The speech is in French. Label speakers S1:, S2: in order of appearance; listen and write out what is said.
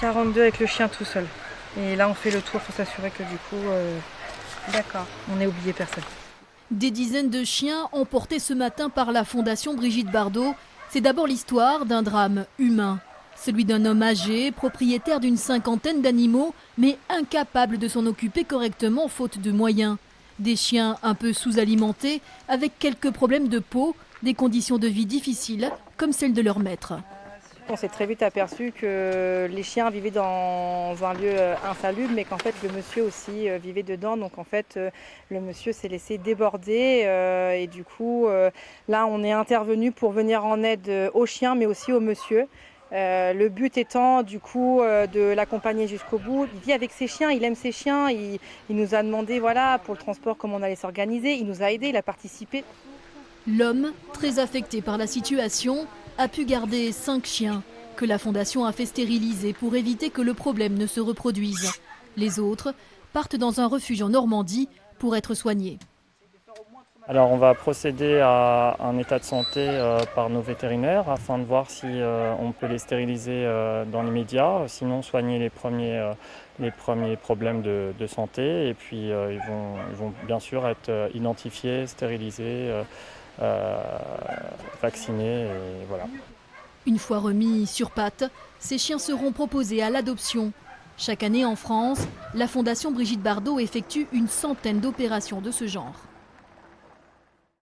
S1: 42 avec le chien tout seul. Et là, on fait le tour pour s'assurer que du coup, on n'ait oublié personne.
S2: Des dizaines de chiens emportés ce matin par la Fondation Brigitte Bardot. C'est d'abord l'histoire d'un drame humain. Celui d'un homme âgé, propriétaire d'une cinquantaine d'animaux, mais incapable de s'en occuper correctement faute de moyens. Des chiens un peu sous-alimentés, avec quelques problèmes de peau, des conditions de vie difficiles, comme celles de leur maître.
S1: On s'est très vite aperçu que les chiens vivaient dans un lieu insalubre, mais qu'en fait le monsieur aussi vivait dedans. Donc en fait le monsieur s'est laissé déborder et du coup là on est intervenu pour venir en aide aux chiens mais aussi au monsieur. Le but étant du coup de l'accompagner jusqu'au bout. Il vit avec ses chiens, il aime ses chiens, il nous a demandé voilà, pour le transport comment on allait s'organiser, il nous a aidés, il a participé.
S2: L'homme, très affecté par la situation, a pu garder 5 chiens que la Fondation a fait stériliser pour éviter que le problème ne se reproduise. Les autres partent dans un refuge en Normandie pour être soignés.
S3: Alors on va procéder à un état de santé par nos vétérinaires afin de voir si on peut les stériliser dans l'immédiat, sinon soigner les premiers problèmes de santé et puis ils vont bien sûr être identifiés, stérilisés, vaccinés et voilà.
S2: Une fois remis sur pattes, ces chiens seront proposés à l'adoption. Chaque année en France, la Fondation Brigitte Bardot effectue une centaine d'opérations de ce genre.